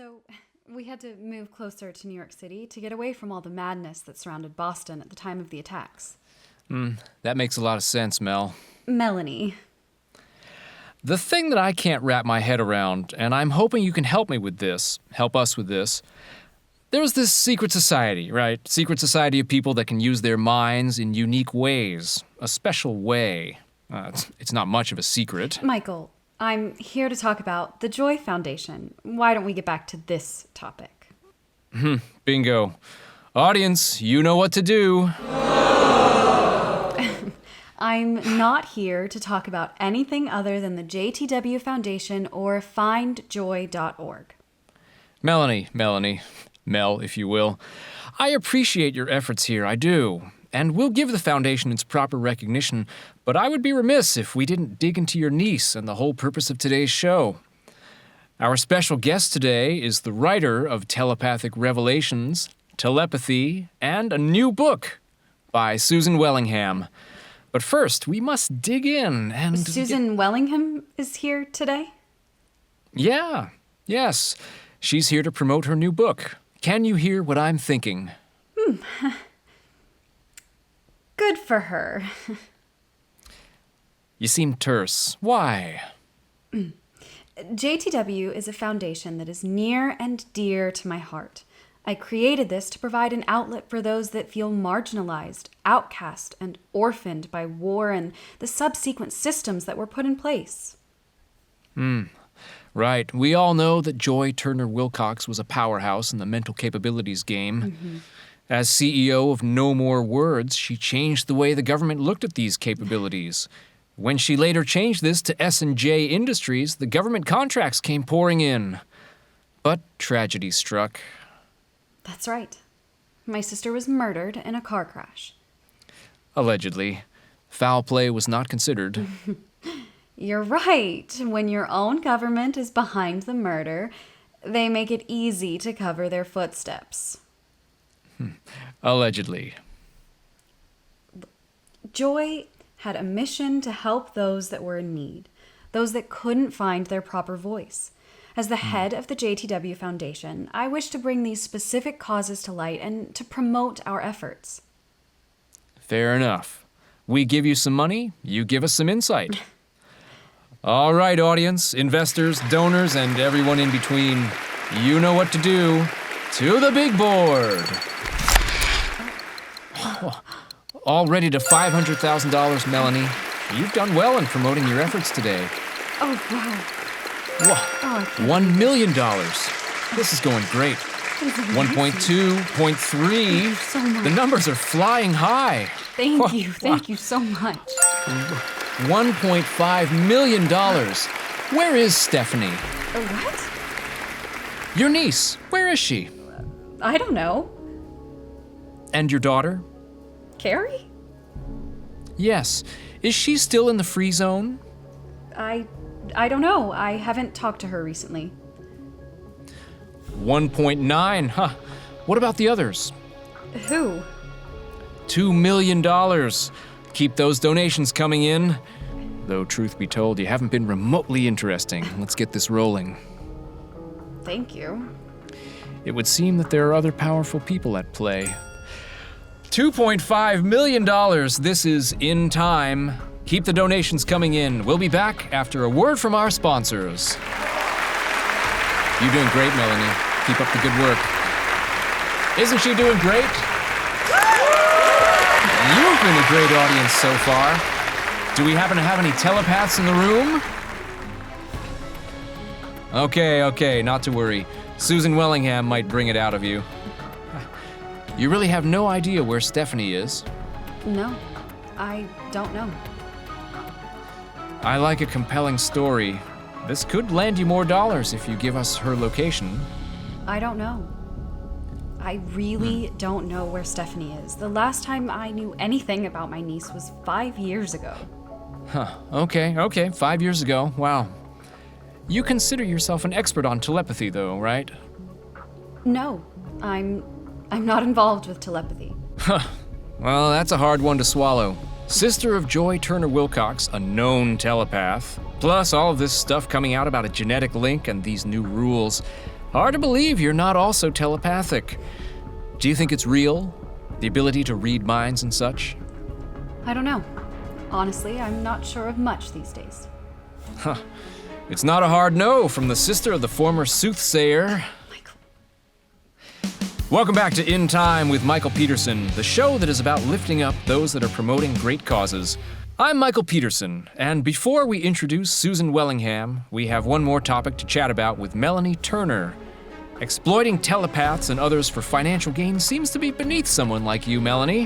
So, we had to move closer to New York City to get away from all the madness that surrounded Boston at the time of the attacks. That makes a lot of sense, Mel. Melanie. The thing that I can't wrap my head around, and I'm hoping you can help us with this, there's this secret society, right? Secret society of people that can use their minds in unique ways. A special way. It's not much of a secret. Michael, I'm here to talk about the Joy Foundation. Why don't we get back to this topic? Bingo. Audience, you know what to do. I'm not here to talk about anything other than the JTW Foundation or findjoy.org. Melanie, Mel, if you will. I appreciate your efforts here, I do. And we'll give the foundation its proper recognition, but I would be remiss if we didn't dig into your niece and the whole purpose of today's show. Our special guest today is the writer of Telepathic Revelations, Telepathy, and a new book by Susan Wellingham. But first, we must dig in and... Susan Wellingham is here today? Yes. She's here to promote her new book. Can you hear what I'm thinking? Good for her. You seem terse. Why? JTW is a foundation that is near and dear to my heart. I created this to provide an outlet for those that feel marginalized, outcast, and orphaned by war and the subsequent systems that were put in place. Right. We all know that Joy Turner Wilcox was a powerhouse in the mental capabilities game. As CEO of No More Words, she changed the way the government looked at these capabilities. When she later changed this to S&J Industries, the government contracts came pouring in. But tragedy struck. That's right. My sister was murdered in a car crash. Allegedly. Foul play was not considered. You're right. When your own government is behind the murder, they make it easy to cover their footsteps. Allegedly. Joy had a mission to help those that were in need, those that couldn't find their proper voice. As the head of the JTW Foundation, I wish to bring these specific causes to light and to promote our efforts. Fair enough. We give you some money, you give us some insight. All right, audience, investors, donors, and everyone in between, you know what to do. To the big board. Already to $500,000, Melanie. You've done well in promoting your efforts today. Oh, wow. $1 million. This is going great. 1.2, 0.3. So much. The numbers are flying high. Thank you so much. $1.5 million. Where is Stephanie? What? Your niece. Where is she? I don't know. And your daughter? Carrie? Yes. Is she still in the free zone? I don't know. I haven't talked to her recently. 1.9, huh? What about the others? Who? $2 million. Keep those donations coming in. Though, truth be told, you haven't been remotely interesting. Let's get this rolling. Thank you. It would seem that there are other powerful people at play. $2.5 million. This is In Time. Keep the donations coming in. We'll be back after a word from our sponsors. You're doing great, Melanie. Keep up the good work. Isn't she doing great? You've been a great audience so far. Do we happen to have any telepaths in the room? Okay, not to worry. Susan Wellingham might bring it out of you. You really have no idea where Stephanie is? No, I don't know. I like a compelling story. This could land you more dollars if you give us her location. I don't know. I really don't know where Stephanie is. The last time I knew anything about my niece was 5 years ago. Huh, okay, 5 years ago, wow. You consider yourself an expert on telepathy though, right? No, I'm not involved with telepathy. Well, that's a hard one to swallow. Sister of Joy Turner Wilcox, a known telepath, plus all of this stuff coming out about a genetic link and these new rules. Hard to believe you're not also telepathic. Do you think it's real? The ability to read minds and such? I don't know. Honestly, I'm not sure of much these days. Huh. It's not a hard no from the sister of the former soothsayer. Michael. Welcome back to In Time with Michael Peterson, the show that is about lifting up those that are promoting great causes. I'm Michael Peterson, and before we introduce Susan Wellingham, we have one more topic to chat about with Melanie Turner. Exploiting telepaths and others for financial gain seems to be beneath someone like you, Melanie.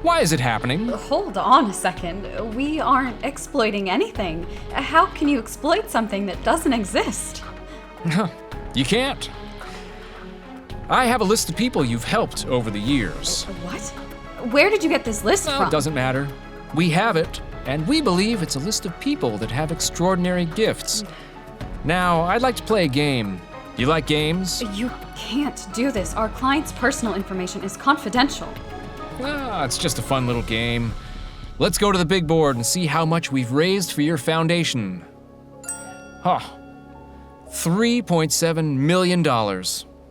Why is it happening? Hold on a second. We aren't exploiting anything. How can you exploit something that doesn't exist? You can't. I have a list of people you've helped over the years. What? Where did you get this list from? It doesn't matter. We have it, and we believe it's a list of people that have extraordinary gifts. Now, I'd like to play a game. You like games? You can't do this. Our client's personal information is confidential. It's just a fun little game. Let's go to the big board and see how much we've raised for your foundation. $3.7 million.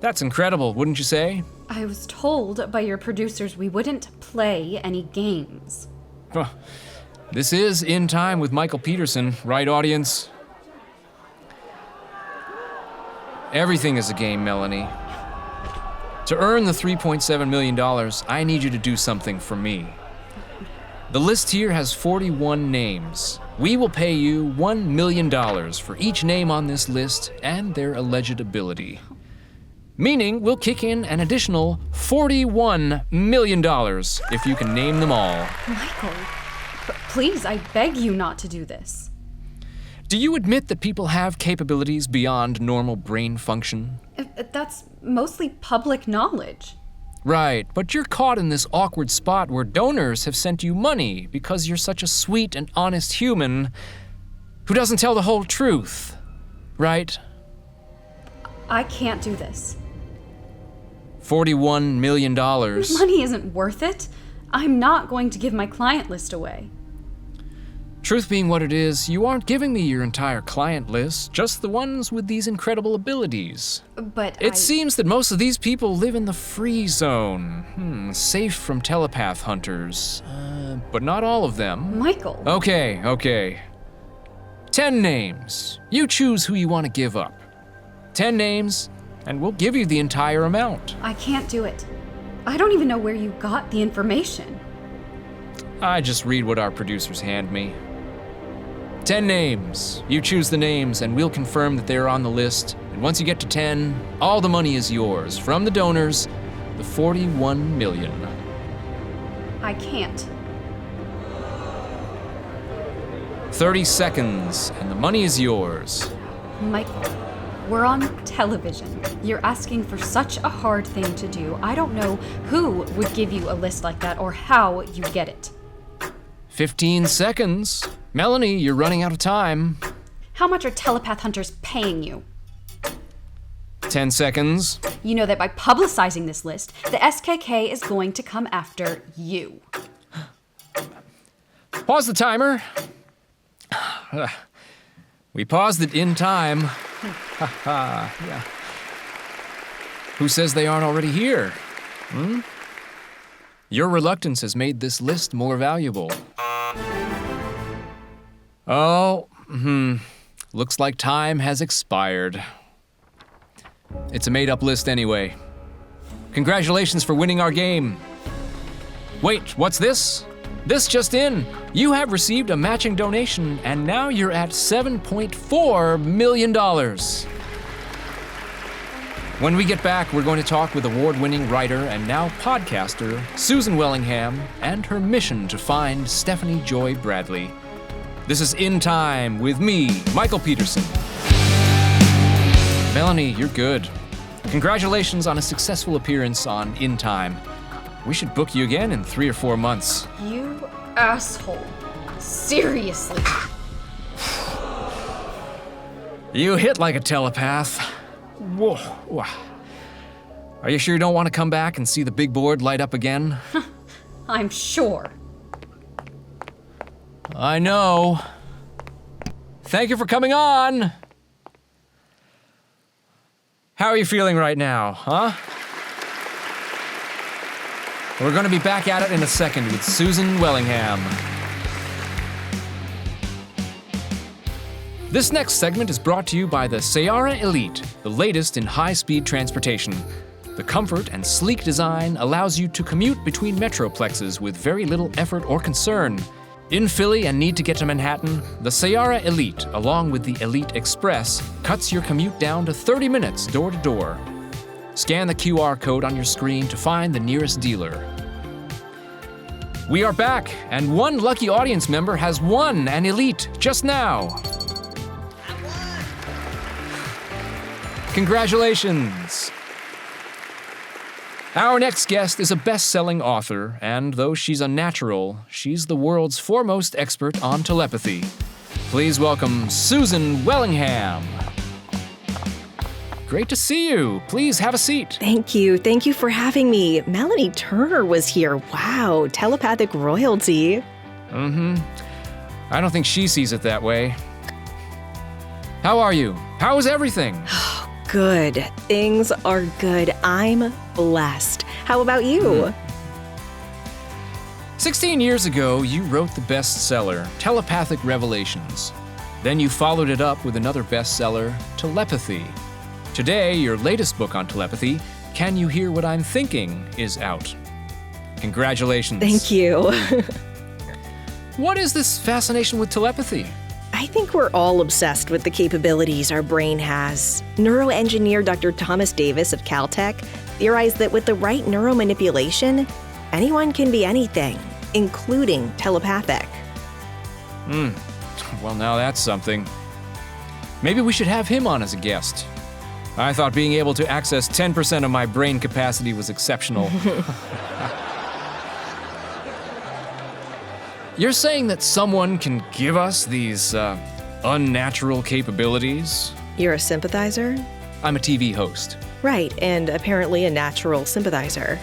That's incredible, wouldn't you say? I was told by your producers we wouldn't play any games. This is In Time with Michael Peterson, right, audience? Everything is a game, Melanie. To earn the $3.7 million, I need you to do something for me. The list here has 41 names. We will pay you $1 million for each name on this list and their alleged ability. Meaning we'll kick in an additional $41 million if you can name them all. Michael, please, I beg you not to do this. Do you admit that people have capabilities beyond normal brain function? That's mostly public knowledge. Right, but you're caught in this awkward spot where donors have sent you money because you're such a sweet and honest human who doesn't tell the whole truth, right? I can't do this. $41 million. Money isn't worth it. I'm not going to give my client list away. Truth being what it is, you aren't giving me your entire client list, just the ones with these incredible abilities. But It seems that most of these people live in the free zone, safe from telepath hunters, but not all of them. Michael. Okay. 10 names. You choose who you want to give up. 10 names, and we'll give you the entire amount. I can't do it. I don't even know where you got the information. I just read what our producers hand me. 10 names. You choose the names, and we'll confirm that they're on the list. And once you get to 10, all the money is yours from the donors, the $41 million. I can't. 30 seconds, and the money is yours. Michael, we're on television. You're asking for such a hard thing to do. I don't know who would give you a list like that or how you get it. 15 seconds. Melanie, you're running out of time. How much are telepath hunters paying you? 10 seconds. You know that by publicizing this list, the SKK is going to come after you. Pause the timer. We paused it in time. Yeah. Who says they aren't already here? Your reluctance has made this list more valuable. Looks like time has expired. It's a made-up list anyway. Congratulations for winning our game. Wait, what's this? This just in. You have received a matching donation, and now you're at $7.4 million. When we get back, we're going to talk with award-winning writer and now podcaster Susan Wellingham and her mission to find Stephanie Joy Bradley. This is In Time with me, Michael Peterson. Melanie, you're good. Congratulations on a successful appearance on In Time. We should book you again in 3 or 4 months. You asshole. Seriously. You hit like a telepath. Whoa. Are you sure you don't want to come back and see the big board light up again? I'm sure. I know. Thank you for coming on. How are you feeling right now, huh? We're going to be back at it in a second with Susan Wellingham. This next segment is brought to you by the Sierra Elite, the latest in high-speed transportation. The comfort and sleek design allows you to commute between metroplexes with very little effort or concern. In Philly and need to get to Manhattan, the Sierra Elite, along with the Elite Express, cuts your commute down to 30 minutes door to door. Scan the QR code on your screen to find the nearest dealer. We are back, and one lucky audience member has won an Elite just now. Congratulations! Our next guest is a best-selling author, and though she's unnatural, she's the world's foremost expert on telepathy. Please welcome Susan Wellingham. Great to see you. Please have a seat. Thank you. Thank you for having me. Melanie Turner was here. Wow, telepathic royalty. I don't think she sees it that way. How are you? How is everything? Good. Things are good. I'm blessed. How about you? 16 years ago, you wrote the bestseller, Telepathic Revelations. Then you followed it up with another bestseller, Telepathy. Today, your latest book on telepathy, Can You Hear What I'm Thinking, is out. Congratulations. Thank you. What is this fascination with telepathy? I think we're all obsessed with the capabilities our brain has. Neuroengineer Dr. Thomas Davis of Caltech theorized that with the right neuromanipulation, anyone can be anything, including telepathic. Well, now that's something. Maybe we should have him on as a guest. I thought being able to access 10% of my brain capacity was exceptional. You're saying that someone can give us these unnatural capabilities? You're a sympathizer? I'm a TV host. Right, and apparently a natural sympathizer.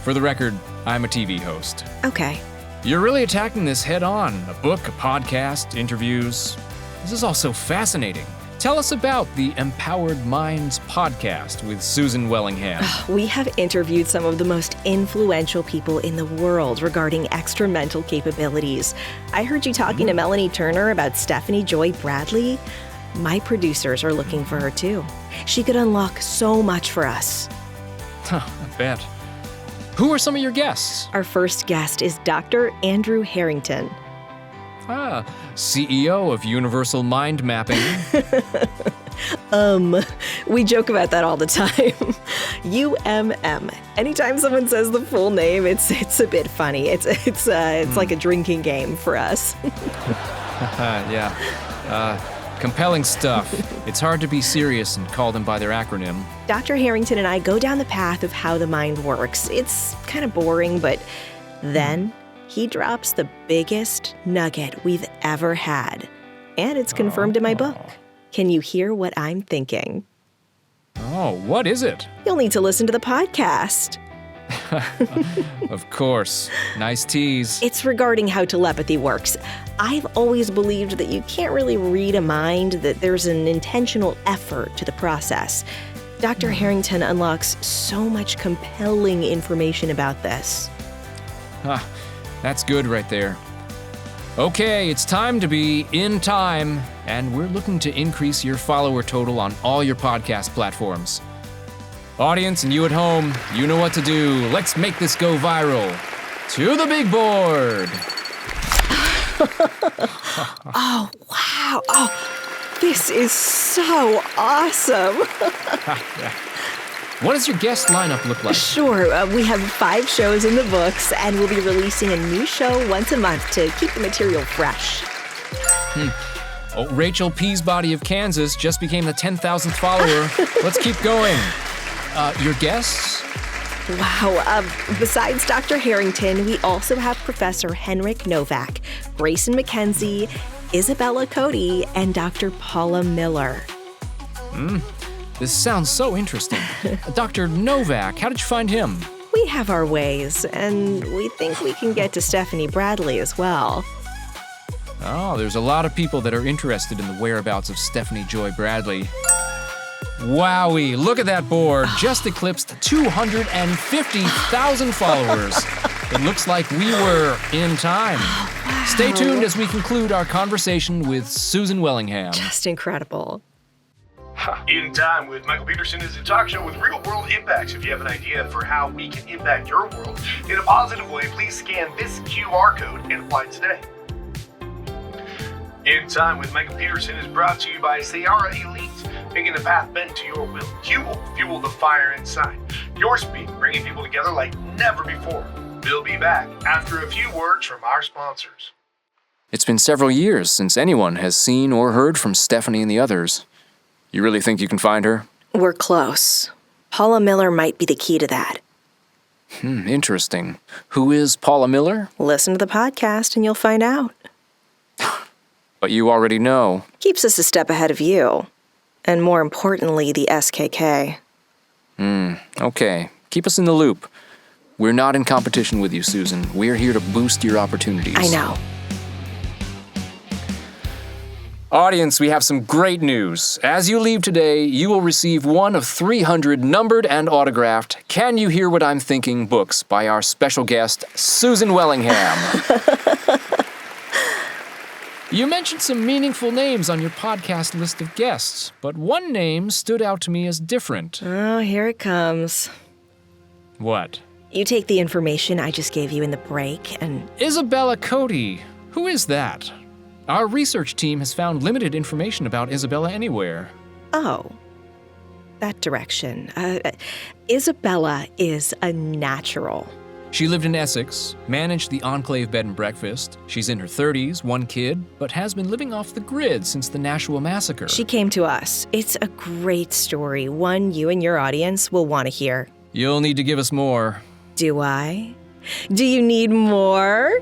For the record, I'm a TV host. Okay. You're really attacking this head on. A book, a podcast, interviews. This is all so fascinating. Tell us about the Empowered Minds podcast with Susan Wellingham. We have interviewed some of the most influential people in the world regarding extra mental capabilities. I heard you talking to Melanie Turner about Stephanie Joy Bradley. My producers are looking for her too. She could unlock so much for us. I bet. Who are some of your guests? Our first guest is Dr. Andrew Harrington. CEO of Universal Mind Mapping. We joke about that all the time. UMM. Anytime someone says the full name, it's a bit funny. It's like a drinking game for us. Compelling stuff. It's hard to be serious and call them by their acronym. Dr. Harrington and I go down the path of how the mind works. It's kind of boring, but then he drops the biggest nugget we've ever had. And it's confirmed in my book. Can you hear what I'm thinking? Oh, what is it? You'll need to listen to the podcast. Of course. Nice tease. It's regarding how telepathy works. I've always believed that you can't really read a mind, that there's an intentional effort to the process. Dr. Harrington unlocks so much compelling information about this. That's good right there. Okay, it's time to be in time, and we're looking to increase your follower total on all your podcast platforms. Audience and you at home, you know what to do. Let's make this go viral. To the big board. Oh, wow. Oh, this is so awesome. What does your guest lineup look like? Sure. We have 5 shows in the books, and we'll be releasing a new show once a month to keep the material fresh. Oh, Rachel Peasbody of Kansas just became the 10,000th follower. Let's keep going. Your guests? Wow. Besides Dr. Harrington, we also have Professor Henrik Novak, Grayson McKenzie, Isabella Cody, and Dr. Paula Miller. This sounds so interesting. Dr. Novak, how did you find him? We have our ways, and we think we can get to Stephanie Bradley as well. Oh, there's a lot of people that are interested in the whereabouts of Stephanie Joy Bradley. Wowie, look at that board. Just eclipsed 250,000 followers. It looks like we were in time. Wow. Stay tuned as we conclude our conversation with Susan Wellingham. Just incredible. In Time with Michael Peterson is a talk show with real-world impacts. If you have an idea for how we can impact your world in a positive way, please scan this QR code and apply today. In Time with Michael Peterson is brought to you by Sayara Elite, making the path bend to your will. You will fuel the fire inside. Your speed, bringing people together like never before. We'll be back after a few words from our sponsors. It's been several years since anyone has seen or heard from Stephanie and the others. You really think you can find her? We're close. Paula Miller might be the key to that. Interesting. Who is Paula Miller? Listen to the podcast and you'll find out. But you already know. Keeps us a step ahead of you. And more importantly, the SKK. Okay. Keep us in the loop. We're not in competition with you, Susan. We're here to boost your opportunities. I know. Audience, we have some great news. As you leave today, you will receive one of 300 numbered and autographed Can You Hear What I'm Thinking books by our special guest, Susan Wellingham. You mentioned some meaningful names on your podcast list of guests, but one name stood out to me as different. Oh, here it comes. What? You take the information I just gave you in the break and... Isabella Cody. Who is that? Our research team has found limited information about Isabella anywhere. Oh, that direction. Isabella is a natural. She lived in Essex, managed the Enclave bed and breakfast. She's in her 30s, one kid, but has been living off the grid since the Nashua massacre. She came to us. It's a great story, one you and your audience will want to hear. You'll need to give us more. Do I? Do you need more?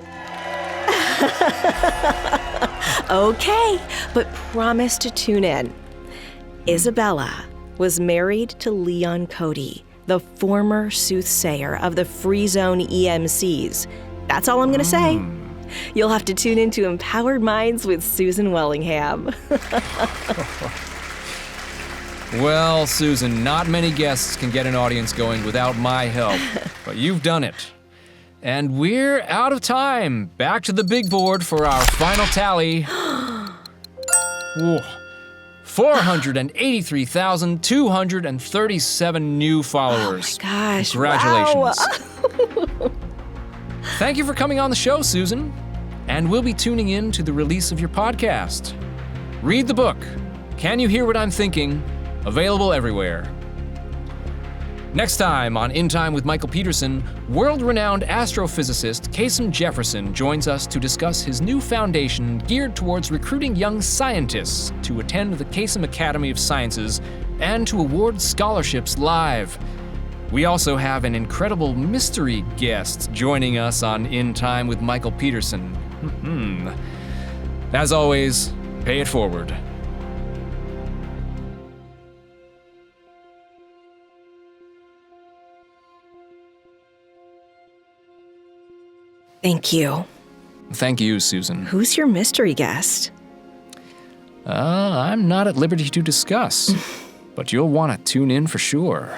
Okay, but promise to tune in. Isabella was married to Leon Cody, the former soothsayer of the Free Zone EMCs. That's all I'm going to say. You'll have to tune into Empowered Minds with Susan Wellingham. Well, Susan, not many guests can get an audience going without my help, but you've done it. And we're out of time. Back to the big board for our final tally. 483,237 new followers. Oh my gosh. Congratulations. Wow. Thank you for coming on the show, Susan. And we'll be tuning in to the release of your podcast. Read the book, Can You Hear What I'm Thinking? Available everywhere. Next time on In Time with Michael Peterson, world-renowned astrophysicist Kasem Jefferson joins us to discuss his new foundation geared towards recruiting young scientists to attend the Kasem Academy of Sciences and to award scholarships live. We also have an incredible mystery guest joining us on In Time with Michael Peterson. As always, pay it forward. Thank you. Thank you, Susan. Who's your mystery guest? I'm not at liberty to discuss, but you'll want to tune in for sure.